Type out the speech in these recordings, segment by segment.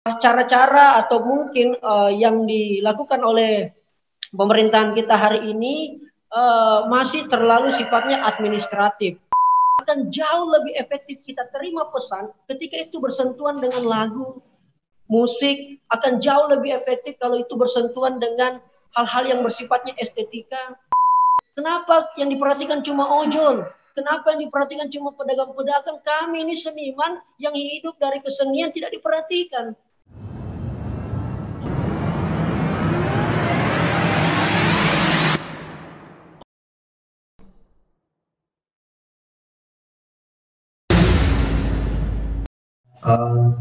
Cara-cara atau mungkin yang dilakukan oleh pemerintahan kita hari ini masih terlalu sifatnya administratif. Akan jauh lebih efektif kita terima pesan ketika itu bersentuhan dengan lagu, musik, akan jauh lebih efektif kalau itu bersentuhan dengan hal-hal yang bersifatnya estetika. Kenapa yang diperhatikan cuma ojol? Kenapa yang diperhatikan cuma pedagang-pedagang? Kami ini seniman yang hidup dari kesenian tidak diperhatikan.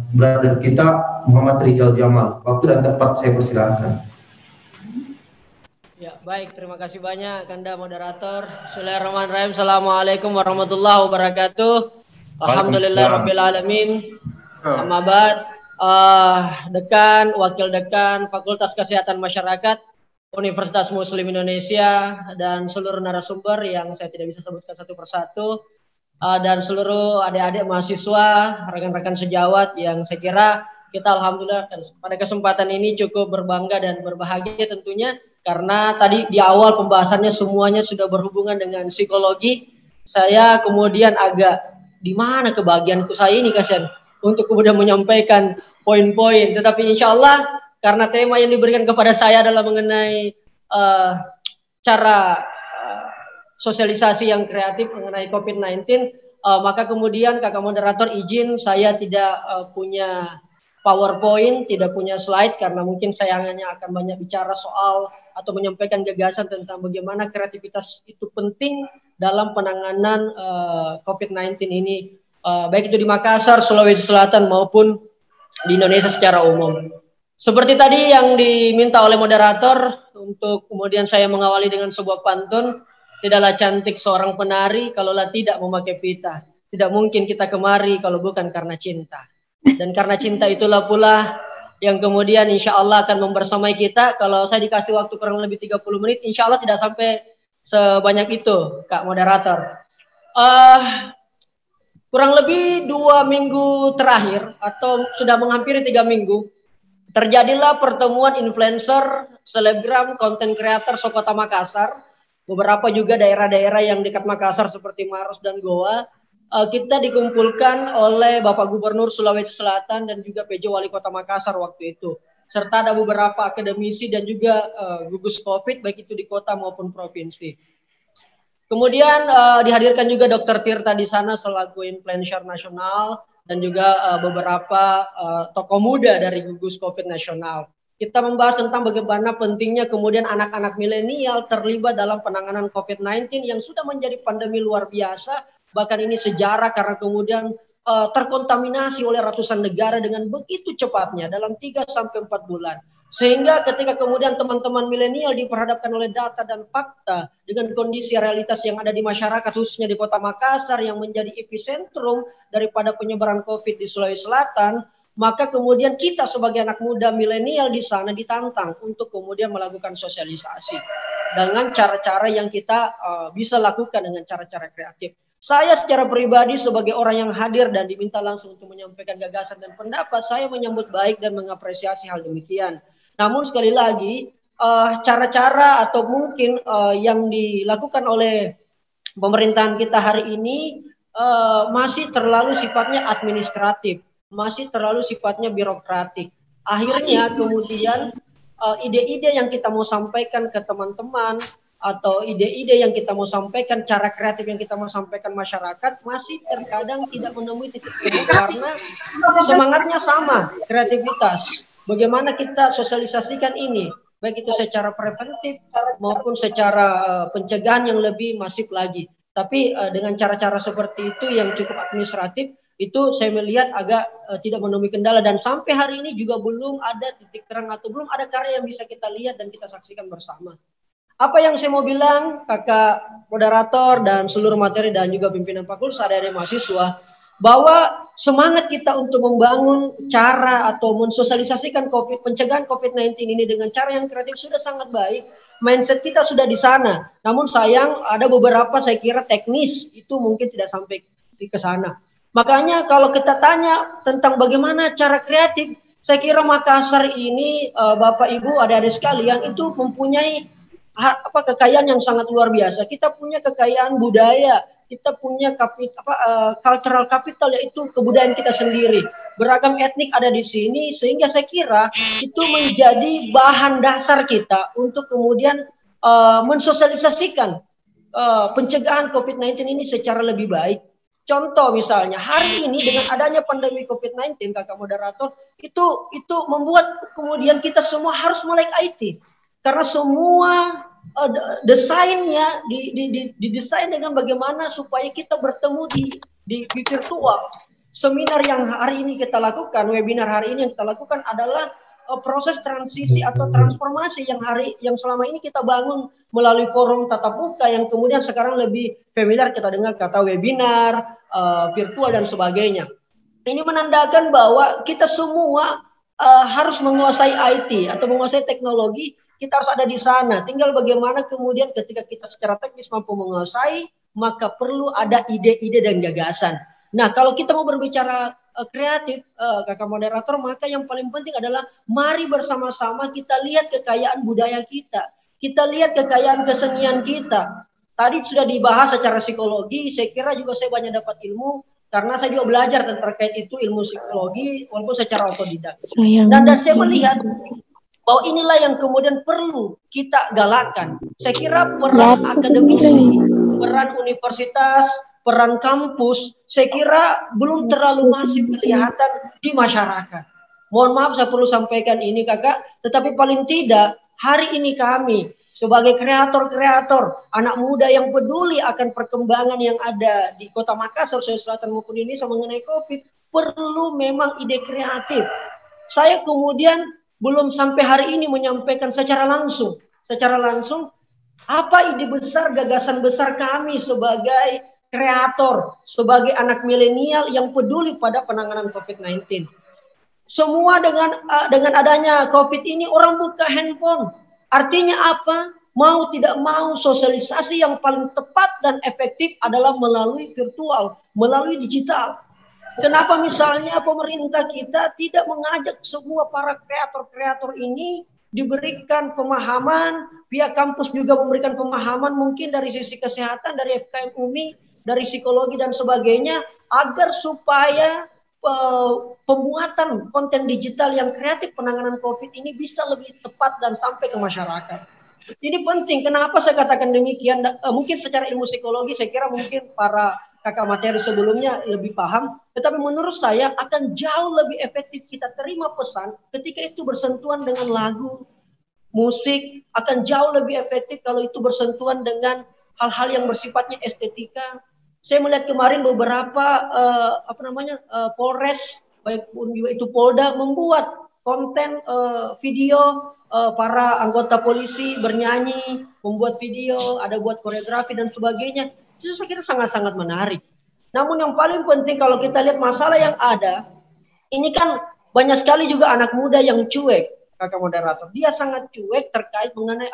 Brother kita Muhammad Rizal Jamal. Waktu dan tempat saya persilakan. Ya, baik. Terima kasih banyak Kanda moderator. Bismillahirrahmanirrahim. Assalamualaikum warahmatullahi wabarakatuh. Alhamdulillahirabbil alamin. Amma ba'd. Dekan, wakil dekan Fakultas Kesehatan Masyarakat Universitas Muslim Indonesia dan seluruh narasumber yang saya tidak bisa sebutkan satu persatu. Dan seluruh adik-adik mahasiswa, rekan-rekan sejawat yang saya kira kita alhamdulillah pada kesempatan ini cukup berbangga dan berbahagia tentunya karena tadi di awal pembahasannya semuanya sudah berhubungan dengan psikologi. Saya kemudian agak di mana kebahagiaanku saya ini kasihan untuk kemudian menyampaikan poin-poin, tetapi insya Allah karena tema yang diberikan kepada saya adalah mengenai cara sosialisasi yang kreatif mengenai COVID-19, maka kemudian kakak moderator izin saya tidak punya PowerPoint, tidak punya slide karena mungkin saya hanya akan banyak bicara soal atau menyampaikan gagasan tentang bagaimana kreativitas itu penting dalam penanganan COVID-19 ini, baik itu di Makassar, Sulawesi Selatan maupun di Indonesia secara umum. Seperti tadi yang diminta oleh moderator untuk kemudian saya mengawali dengan sebuah pantun. Tidaklah cantik seorang penari kalaulah tidak memakai pita. Tidak mungkin kita kemari kalau bukan karena cinta. Dan karena cinta itulah pula yang kemudian insya Allah akan membersamai kita. Kalau saya dikasih waktu kurang lebih 30 menit, insya Allah tidak sampai sebanyak itu, Kak Moderator. Kurang lebih 2 minggu terakhir atau sudah menghampiri 3 minggu, terjadilah pertemuan influencer, selebgram, konten kreator sekota Makassar. Beberapa juga daerah-daerah yang dekat Makassar seperti Maros dan Goa, kita dikumpulkan oleh Bapak Gubernur Sulawesi Selatan dan juga PJ Wali Kota Makassar waktu itu. Serta ada beberapa akademisi dan juga gugus COVID baik itu di kota maupun provinsi. Kemudian dihadirkan juga Dr. Tirta di sana selaku influencer nasional dan juga beberapa tokoh muda dari gugus COVID nasional. Kita membahas tentang bagaimana pentingnya kemudian anak-anak milenial terlibat dalam penanganan COVID-19 yang sudah menjadi pandemi luar biasa. Bahkan ini sejarah karena kemudian terkontaminasi oleh ratusan negara dengan begitu cepatnya dalam 3-4 bulan. Sehingga ketika kemudian teman-teman milenial diperhadapkan oleh data dan fakta dengan kondisi realitas yang ada di masyarakat khususnya di kota Makassar yang menjadi epicentrum daripada penyebaran COVID di Sulawesi Selatan, maka kemudian kita sebagai anak muda milenial di sana ditantang untuk kemudian melakukan sosialisasi dengan cara-cara yang kita bisa lakukan dengan cara-cara kreatif. Saya secara pribadi sebagai orang yang hadir dan diminta langsung untuk menyampaikan gagasan dan pendapat, saya menyambut baik dan mengapresiasi hal demikian. Namun sekali lagi, cara-cara atau mungkin yang dilakukan oleh pemerintahan kita hari ini masih terlalu sifatnya administratif, masih terlalu sifatnya birokratik. Akhirnya kemudian ide-ide yang kita mau sampaikan ke teman-teman atau ide-ide yang kita mau sampaikan, cara kreatif yang kita mau sampaikan masyarakat masih terkadang tidak menemui titik temu karena semangatnya sama, kreativitas. Bagaimana kita sosialisasikan ini, baik itu secara preventif maupun secara pencegahan yang lebih masif lagi. Tapi dengan cara-cara seperti itu yang cukup administratif, itu saya melihat agak tidak menemui kendala dan sampai hari ini juga belum ada titik terang atau belum ada karya yang bisa kita lihat dan kita saksikan bersama. Apa yang saya mau bilang, kakak moderator dan seluruh materi dan juga pimpinan fakultas adik-adik mahasiswa, bahwa semangat kita untuk membangun cara atau mensosialisasikan pencegahan COVID-19 ini dengan cara yang kreatif sudah sangat baik. Mindset kita sudah di sana. Namun sayang ada beberapa saya kira teknis itu mungkin tidak sampai ke sana. Makanya kalau kita tanya tentang bagaimana cara kreatif, Saya kira Makassar ini, Bapak Ibu, adik-adik sekalian, itu mempunyai kekayaan yang sangat luar biasa. Kita punya kekayaan budaya, kita punya cultural capital, yaitu kebudayaan kita sendiri. Beragam etnik ada di sini, sehingga saya kira itu menjadi bahan dasar kita untuk kemudian mensosialisasikan pencegahan COVID-19 ini secara lebih baik. Contoh misalnya, hari ini dengan adanya pandemi COVID-19, kakak moderator, itu membuat kemudian kita semua harus melek IT. Karena semua desainnya didesain dengan bagaimana supaya kita bertemu di virtual. Seminar yang hari ini kita lakukan, webinar hari ini yang kita lakukan adalah proses transisi atau transformasi yang selama ini kita bangun melalui forum tatap muka, yang kemudian sekarang lebih familiar kita dengar kata webinar, virtual dan sebagainya. Ini menandakan bahwa kita semua harus menguasai IT atau menguasai teknologi. Kita harus ada di sana. Tinggal bagaimana kemudian ketika kita secara teknis mampu menguasai, maka perlu ada ide-ide dan gagasan. Nah, kalau kita mau berbicara kreatif, kakak moderator, maka yang paling penting adalah mari bersama-sama kita lihat kekayaan budaya kita. Kita lihat kekayaan kesenian kita. Tadi sudah dibahas secara psikologi, saya kira juga saya banyak dapat ilmu, karena saya juga belajar terkait itu, ilmu psikologi, walaupun secara otodidak. Dan saya melihat bahwa inilah yang kemudian perlu kita galakan. Saya kira peran akademisi, peran universitas, peran kampus, saya kira belum terlalu masif kelihatan di masyarakat. Mohon maaf saya perlu sampaikan ini kakak, tetapi paling tidak hari ini kami sebagai kreator-kreator, anak muda yang peduli akan perkembangan yang ada di Kota Makassar, Sulawesi Selatan maupun Indonesia mengenai COVID, perlu memang ide kreatif. Saya kemudian belum sampai hari ini menyampaikan secara langsung apa ide besar, gagasan besar kami sebagai kreator, sebagai anak milenial yang peduli pada penanganan COVID-19. Semua dengan adanya COVID ini orang buka handphone. Artinya apa? Mau tidak mau sosialisasi yang paling tepat dan efektif adalah melalui virtual, melalui digital. Kenapa misalnya pemerintah kita tidak mengajak semua para kreator-kreator ini diberikan pemahaman, pihak kampus juga memberikan pemahaman mungkin dari sisi kesehatan, dari FKM UMI, dari psikologi dan sebagainya, agar supaya pembuatan konten digital yang kreatif penanganan COVID ini bisa lebih tepat dan sampai ke masyarakat. Ini penting. Kenapa saya katakan demikian? Mungkin secara ilmu psikologi saya kira mungkin para kakak materi sebelumnya lebih paham, tetapi menurut saya akan jauh lebih efektif kita terima pesan ketika itu bersentuhan dengan lagu, musik, akan jauh lebih efektif kalau itu bersentuhan dengan hal-hal yang bersifatnya estetika. Saya melihat kemarin beberapa Polres, baik pun juga itu Polda, membuat konten video para anggota polisi bernyanyi, membuat video, ada buat koreografi dan sebagainya. Itu saya kira sangat-sangat menarik. Namun yang paling penting kalau kita lihat masalah yang ada, ini kan banyak sekali juga anak muda yang cuek, kakak moderator. Dia sangat cuek terkait mengenai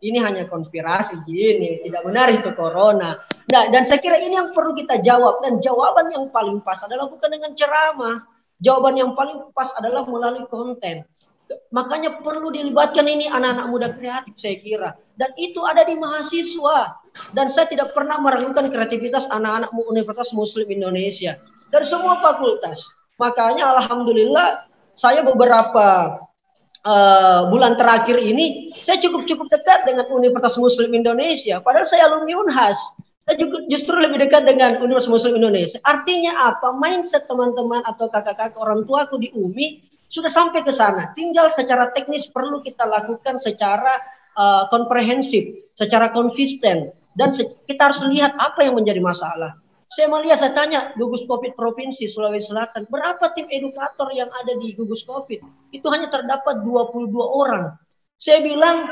ini hanya konspirasi gini, tidak benar itu corona. Nah, dan saya kira ini yang perlu kita jawab, dan jawaban yang paling pas adalah bukan dengan ceramah. Jawaban yang paling pas adalah melalui konten. Makanya perlu dilibatkan ini anak-anak muda kreatif saya kira. Dan itu ada di mahasiswa. Dan saya tidak pernah meragukan kreativitas anak-anak Universitas Muslim Indonesia. Dari semua fakultas. Makanya alhamdulillah saya beberapa bulan terakhir ini saya cukup dekat dengan Universitas Muslim Indonesia. Padahal saya alumni Unhas. Saya justru lebih dekat dengan Universitas Muslim Indonesia. Artinya apa? Mindset teman-teman atau kakak-kakak orang tuaku di UMI sudah sampai ke sana. Tinggal secara teknis perlu kita lakukan secara komprehensif, secara konsisten. Dan kita harus lihat apa yang menjadi masalah. Saya melihat, saya tanya gugus COVID Provinsi Sulawesi Selatan, berapa tim edukator yang ada di gugus COVID? Itu hanya terdapat 22 orang. Saya bilang,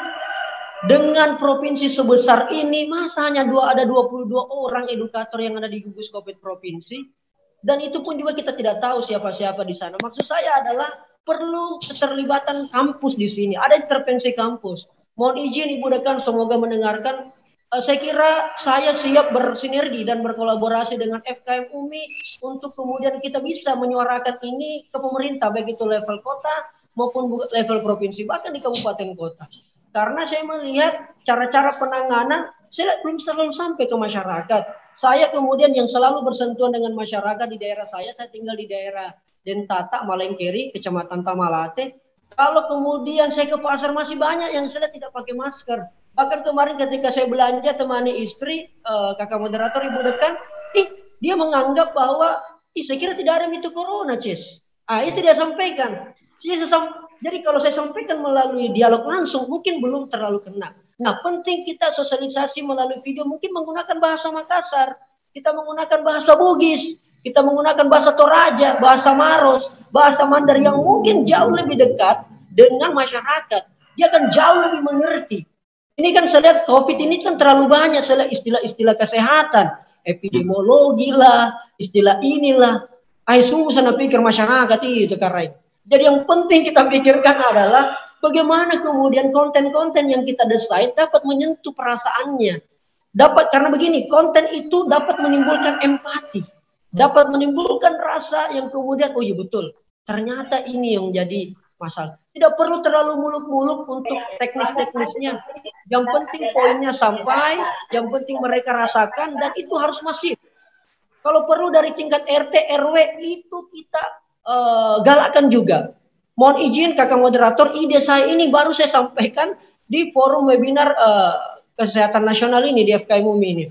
dengan provinsi sebesar ini, masa hanya ada 22 orang edukator yang ada di gugus COVID Provinsi? Dan itu pun juga kita tidak tahu siapa-siapa di sana. Maksud saya adalah perlu keterlibatan kampus di sini. Ada intervensi kampus. Mohon izin Ibu Dekan, semoga mendengarkan. saya kira saya siap bersinergi dan berkolaborasi dengan FKM UMI untuk kemudian kita bisa menyuarakan ini ke pemerintah, baik itu level kota maupun level provinsi, bahkan di kabupaten kota. Karena saya melihat cara-cara penanganan saya belum selalu sampai ke masyarakat. Saya kemudian yang selalu bersentuhan dengan masyarakat di daerah saya tinggal di daerah Dentata, Malengkeri, Kecamatan Tamalate. Kalau kemudian saya ke pasar masih banyak yang saya tidak pakai masker. Bahkan kemarin ketika saya belanja temani istri, kakak moderator ibu dekan, dia menganggap bahwa, saya kira tidak ada itu corona, Cis. Itu dia sampaikan. Jadi kalau saya sampaikan melalui dialog langsung, mungkin belum terlalu kena. Nah, penting kita sosialisasi melalui video, mungkin menggunakan bahasa Makassar, kita menggunakan bahasa Bugis, kita menggunakan bahasa Toraja, bahasa Maros, bahasa Mandar yang mungkin jauh lebih dekat dengan masyarakat. Dia akan jauh lebih mengerti. Ini kan saya lihat COVID ini kan terlalu banyak saya lihat istilah-istilah kesehatan, epidemiologi lah, istilah inilah. Susah nak pikir masyarakat itu karena. Jadi yang penting kita pikirkan adalah bagaimana kemudian konten-konten yang kita desain dapat menyentuh perasaannya. Karena begini, konten itu dapat menimbulkan empati, dapat menimbulkan rasa yang kemudian, oh iya betul, ternyata ini yang jadi masalah. Tidak perlu terlalu muluk-muluk untuk teknis-teknisnya. Yang penting poinnya sampai, yang penting mereka rasakan, dan itu harus masif. Kalau perlu dari tingkat RT, RW, itu kita galakkan juga. Mohon izin kakak moderator, ide saya ini baru saya sampaikan di forum webinar kesehatan nasional ini, di FKM UMI ini.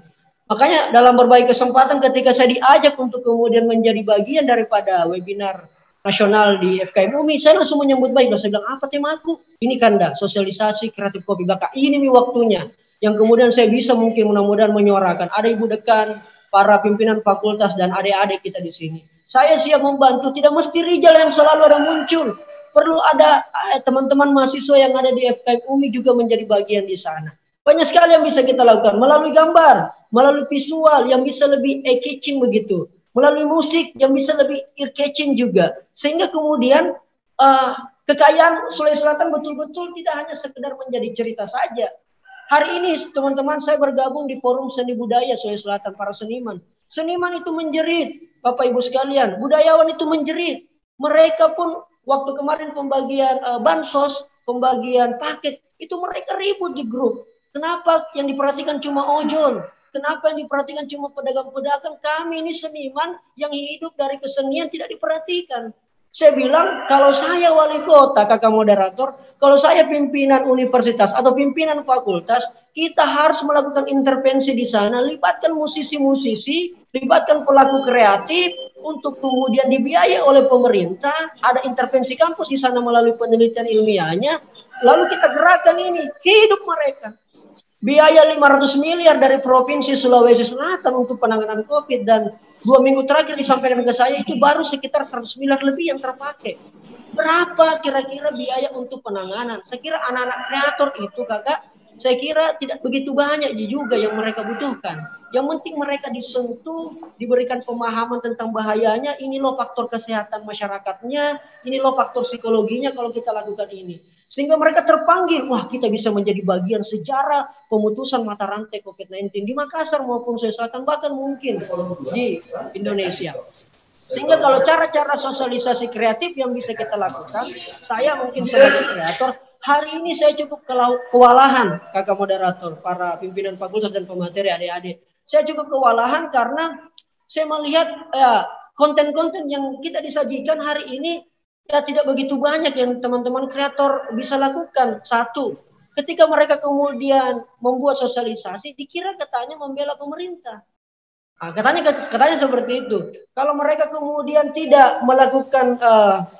Makanya dalam berbagai kesempatan ketika saya diajak untuk kemudian menjadi bagian daripada webinar nasional di FKM UMI, saya langsung menyambut baik. Saya bilang, apa temaku? Ini kan sosialisasi kreatif kopi bakar. Ini nih waktunya. Yang kemudian saya bisa mungkin mudah-mudahan menyuarakan. Ada ibu dekan, para pimpinan fakultas, dan adik-adik kita di sini. Saya siap membantu. Tidak mesti Rijal yang selalu ada muncul. Perlu ada teman-teman mahasiswa yang ada di FKM UMI juga menjadi bagian di sana. Banyak sekali yang bisa kita lakukan. Melalui gambar, melalui visual yang bisa lebih eye-catching begitu. Melalui musik yang bisa lebih ear-catching juga. Sehingga kemudian kekayaan Sulawesi Selatan betul-betul tidak hanya sekedar menjadi cerita saja. Hari ini teman-teman saya bergabung di forum seni budaya Sulawesi Selatan, para seniman. Seniman itu menjerit, Bapak Ibu sekalian. Budayawan itu menjerit. Mereka pun waktu kemarin pembagian bansos, pembagian paket, itu mereka ribut di grup. Kenapa yang diperhatikan cuma ojol? Kenapa yang diperhatikan cuma pedagang-pedagang? Kami ini seniman yang hidup dari kesenian tidak diperhatikan. Saya bilang, kalau saya wali kota, kakak moderator, kalau saya pimpinan universitas atau pimpinan fakultas, kita harus melakukan intervensi di sana, libatkan musisi-musisi, libatkan pelaku kreatif, untuk kemudian dibiayai oleh pemerintah, ada intervensi kampus di sana melalui penelitian ilmiahnya, lalu kita gerakan ini, hidup mereka. Biaya 500 miliar dari Provinsi Sulawesi Selatan untuk penanganan COVID, dan 2 minggu terakhir disampaikan ke saya itu baru sekitar 100 miliar lebih yang terpakai. Berapa kira-kira biaya untuk penanganan? Saya kira anak-anak kreator itu kakak, saya kira tidak begitu banyak juga yang mereka butuhkan. Yang penting mereka disentuh, diberikan pemahaman tentang bahayanya, ini loh faktor kesehatan masyarakatnya, ini loh faktor psikologinya kalau kita lakukan ini. Sehingga mereka terpanggil, wah kita bisa menjadi bagian sejarah pemutusan mata rantai COVID-19 di Makassar maupun Sulawesi Selatan, bahkan mungkin di Indonesia. Sehingga kalau cara-cara sosialisasi kreatif yang bisa kita lakukan, saya mungkin sebagai kreator, hari ini saya cukup kewalahan, kakak moderator, para pimpinan fakultas dan pemateri adik-adik. Saya cukup kewalahan karena saya melihat konten-konten yang kita disajikan hari ini, ya tidak begitu banyak yang teman-teman kreator bisa lakukan. Satu, ketika mereka kemudian membuat sosialisasi, dikira katanya membela pemerintah. Katanya seperti itu. Kalau mereka kemudian tidak melakukan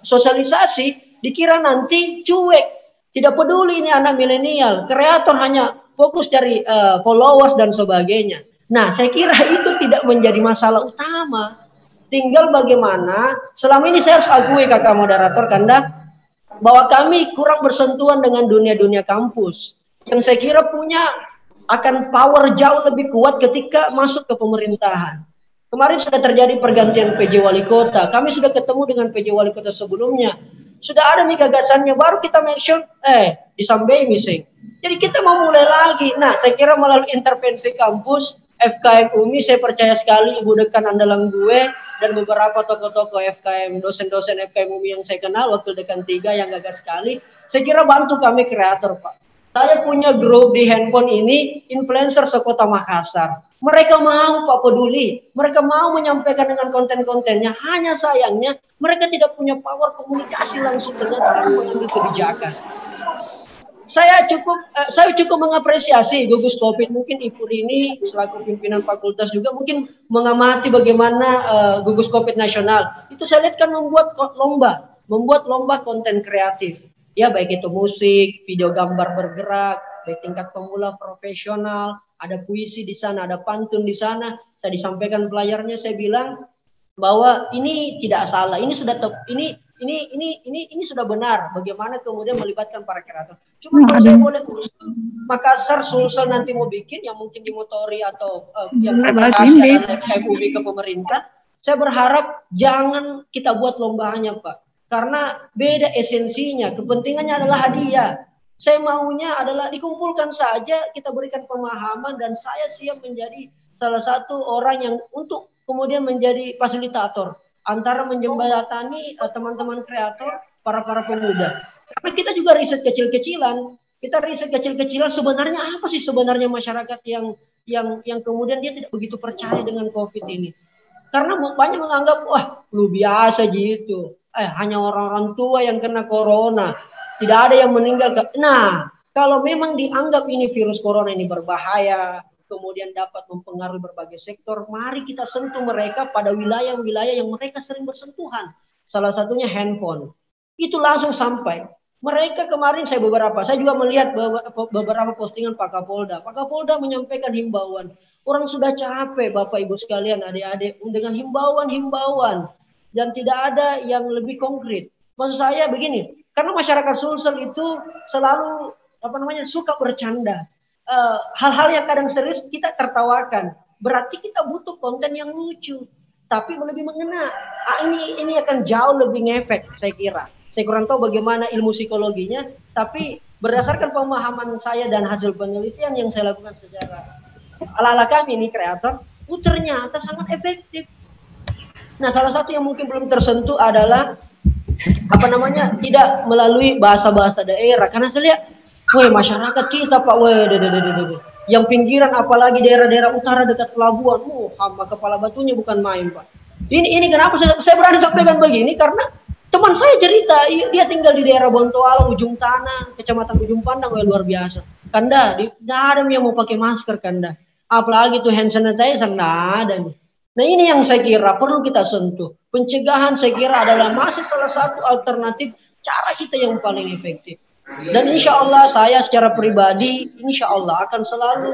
sosialisasi, dikira nanti cuek. Tidak peduli ini anak milenial. Kreator hanya fokus dari followers dan sebagainya. Nah, saya kira itu tidak menjadi masalah utama. Tinggal bagaimana, selama ini saya harus akui kakak moderator Kanda, bahwa kami kurang bersentuhan dengan dunia-dunia kampus. Yang saya kira punya akan power jauh lebih kuat ketika masuk ke pemerintahan. Kemarin sudah terjadi pergantian PJ Wali Kota. Kami sudah ketemu dengan PJ Wali Kota sebelumnya. Sudah ada nih gagasannya, baru kita mention, disambei mising. Jadi kita mau mulai lagi. Nah, saya kira melalui intervensi kampus, FKM UMI, saya percaya sekali Ibu Dekan andalan gue, dan beberapa tokoh-tokoh FKM, dosen-dosen FKM UMI yang saya kenal, waktu Dekan 3 yang gagah sekali, saya kira bantu kami kreator, Pak. Saya punya grup di handphone ini, influencer sekota Makassar. Mereka mau, Pak, peduli. Mereka mau menyampaikan dengan konten-kontennya. Hanya sayangnya, mereka tidak punya power komunikasi langsung dengan dalam mengambil kebijakan. Saya cukup mengapresiasi gugus COVID. Mungkin Ibu Rini selaku pimpinan fakultas juga mungkin mengamati bagaimana gugus COVID nasional. Itu saya lihat kan membuat lomba konten kreatif. Ya, baik itu musik, video gambar bergerak, dari tingkat pemula profesional, ada puisi di sana, ada pantun di sana. Saya disampaikan pelayarnya, saya bilang bahwa ini tidak salah, ini sudah ini sudah benar. Bagaimana kemudian melibatkan para kreator. Cuma kalau saya boleh Makassar, Sulsel nanti mau bikin yang mungkin dimotori atau yang kasih FUB ke pemerintah, saya berharap jangan kita buat lombanya, Pak. Karena beda esensinya, kepentingannya adalah hadiah. Saya maunya adalah dikumpulkan saja, kita berikan pemahaman, dan saya siap menjadi salah satu orang yang untuk kemudian menjadi fasilitator antara menjembatani teman-teman kreator, para pemuda. Karena kita juga riset kecil-kecilan. Kita riset kecil-kecilan sebenarnya apa sih sebenarnya masyarakat yang kemudian dia tidak begitu percaya dengan COVID ini. Karena banyak menganggap wah lu biasa gitu. Hanya orang-orang tua yang kena corona. Tidak ada yang meninggal. Nah, kalau memang dianggap ini virus corona ini berbahaya, kemudian dapat mempengaruhi berbagai sektor, mari kita sentuh mereka pada wilayah-wilayah yang mereka sering bersentuhan. Salah satunya handphone. Itu langsung sampai. Mereka kemarin saya juga melihat beberapa postingan Pak Kapolda. Pak Kapolda menyampaikan himbauan. Orang sudah capek Bapak Ibu sekalian, adik-adik, dengan himbauan. Dan tidak ada yang lebih konkret. Maksud saya begini, karena masyarakat Sulsel itu selalu suka bercanda. Hal-hal yang kadang serius kita tertawakan. Berarti kita butuh konten yang lucu, tapi lebih mengena. Ini akan jauh lebih ngefek, saya kira. Saya kurang tahu bagaimana ilmu psikologinya, tapi berdasarkan pemahaman saya dan hasil penelitian yang saya lakukan secara ala-ala kami ini kreator, ternyata sangat efektif. Nah, salah satu yang mungkin belum tersentuh adalah tidak melalui bahasa-bahasa daerah. Karena saya lihat, masyarakat kita Pak, yang pinggiran apalagi daerah-daerah utara dekat pelabuhan, hamba kepala batunya bukan main Pak. Ini kenapa saya berani sampaikan begini, karena teman saya cerita, dia tinggal di daerah Bontoala, Ujung Tanah, Kecamatan Ujung Pandang, luar biasa. Kanda, tidak ada yang mau pakai masker Kanda. Apalagi tuh hand sanitizer, tidak ada. Nah, ini yang saya kira perlu kita sentuh. Pencegahan saya kira adalah masih salah satu alternatif cara kita yang paling efektif. Dan insya Allah saya secara pribadi insya Allah akan selalu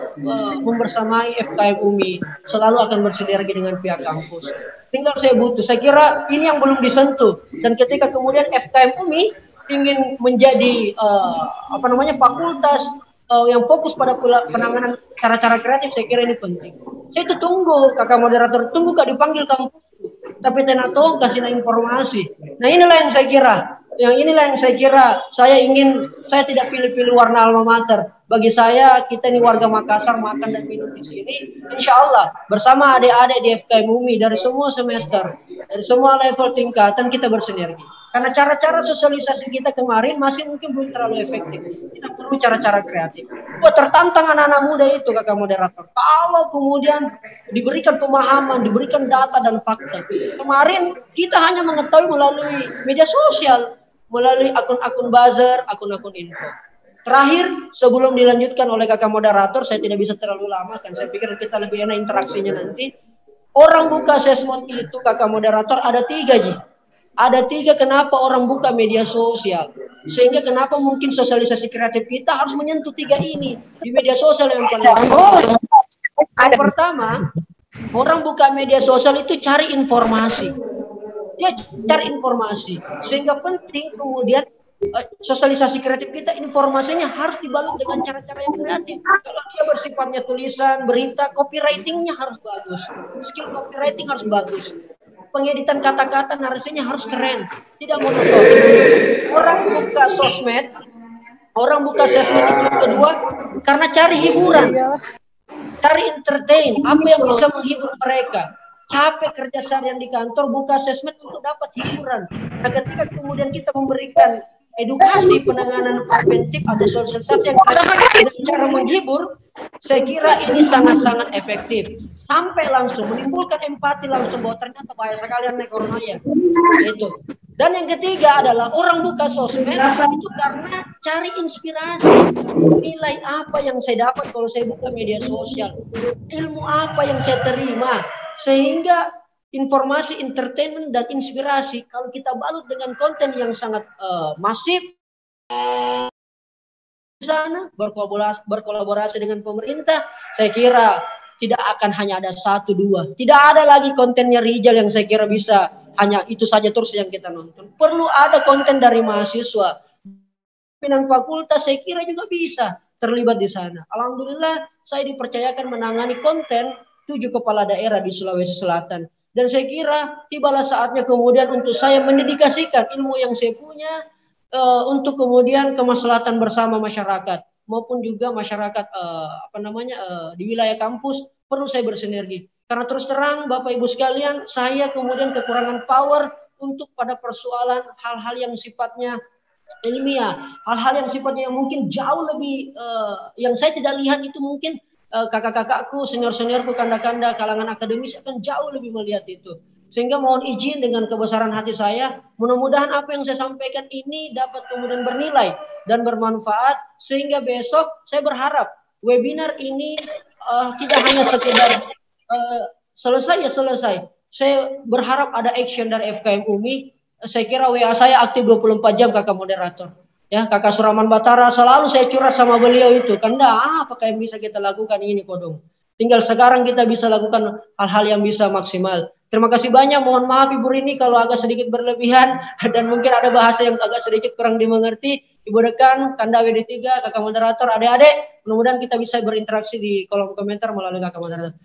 membersamai FKM UMI, selalu akan bersinergi dengan pihak kampus. Tinggal saya kira ini yang belum disentuh. Dan ketika kemudian FKM UMI ingin menjadi fakultas yang fokus pada penanganan cara-cara kreatif, saya kira ini penting. Saya itu tunggu kakak moderator, tunggu kak dipanggil kampus, tapi tenato kasih informasi. Nah, inilah yang saya kira, saya tidak pilih-pilih warna alma mater. Bagi saya, kita ini warga Makassar, makan dan minum di sini. Insya Allah, bersama adik-adik di FKM UMI dari semua semester, dari semua level tingkatan, kita bersinergi. Karena cara-cara sosialisasi kita kemarin masih mungkin belum terlalu efektif. Kita perlu cara-cara kreatif. Tertantang anak-anak muda itu, kakak moderator. Kalau kemudian diberikan pemahaman, diberikan data dan fakta. Kemarin kita hanya mengetahui melalui media sosial, melalui akun-akun buzzer, akun-akun info. Terakhir, sebelum dilanjutkan oleh kakak moderator, saya tidak bisa terlalu lama, kan saya pikir kita lebih enak interaksinya nanti. Orang buka assessment itu, kakak moderator, ada 3, Ji. Ada 3 kenapa orang buka media sosial. Sehingga kenapa mungkin sosialisasi kreatif kita harus menyentuh 3 ini. Di media sosial yang paling yang pertama, orang buka media sosial itu cari informasi. Dia cari informasi. Sehingga penting kemudian sosialisasi kreatif kita, informasinya harus dibalut dengan cara-cara yang kreatif. Kalau dia bersifatnya tulisan, berita, copywritingnya harus bagus. Skill copywriting harus bagus. Pengeditan kata-kata narasinya harus keren, tidak monoton. Orang buka sosmed Orang buka sosmed itu kedua karena cari hiburan, cari entertain, apa yang bisa menghibur mereka. Capek kerja seharian di kantor, buka sosmed untuk dapat hiburan. Nah, ketika kemudian kita memberikan edukasi penanganan preventif atau sosialisasi yang dengan cara menghibur, saya kira ini sangat-sangat efektif. Sampai langsung menimbulkan empati langsung bahwa ternyata bahaya sekali nih corona ya. Itu. Dan yang ketiga adalah orang buka sosmed itu karena cari inspirasi. Nilai apa yang saya dapat kalau saya buka media sosial? Ilmu apa yang saya terima? Sehingga informasi, entertainment, dan inspirasi kalau kita balut dengan konten yang sangat masif di sana, berkolaborasi dengan pemerintah, saya kira tidak akan hanya ada satu dua. Tidak ada lagi kontennya Rijal yang saya kira bisa hanya itu saja terus yang kita nonton. Perlu ada konten dari mahasiswa. Pimpinan fakultas saya kira juga bisa terlibat di sana. Alhamdulillah saya dipercayakan menangani konten 7 kepala daerah di Sulawesi Selatan. Dan saya kira tibalah saatnya kemudian untuk saya mendedikasikan ilmu yang saya punya untuk kemudian kemaslahatan bersama masyarakat maupun juga masyarakat di wilayah kampus perlu saya bersinergi. Karena terus terang Bapak Ibu sekalian, saya kemudian kekurangan power untuk pada persoalan hal-hal yang sifatnya ilmiah, hal-hal yang sifatnya yang mungkin jauh lebih yang saya tidak lihat itu mungkin kakak-kakakku, senior-seniorku, kanda-kanda kalangan akademis akan jauh lebih melihat itu. Sehingga mohon izin dengan kebesaran hati saya, mudah-mudahan apa yang saya sampaikan ini dapat kemudian bernilai dan bermanfaat, sehingga besok saya berharap webinar ini tidak hanya sekedar selesai ya selesai. Saya berharap ada action dari FKM UMI. Saya kira WA saya aktif 24 jam kakak moderator. Ya, kakak Suraman Batara selalu saya curhat sama beliau itu. Kanda, apakah yang bisa kita lakukan ini kodong? Tinggal sekarang kita bisa lakukan hal-hal yang bisa maksimal. Terima kasih banyak. Mohon maaf Ibu Rini kalau agak sedikit berlebihan dan mungkin ada bahasa yang agak sedikit kurang dimengerti. Ibu Dekan, Kanda WD3, kakak moderator, adik-adik. Mudah-mudahan kita bisa berinteraksi di kolom komentar melalui kakak moderator.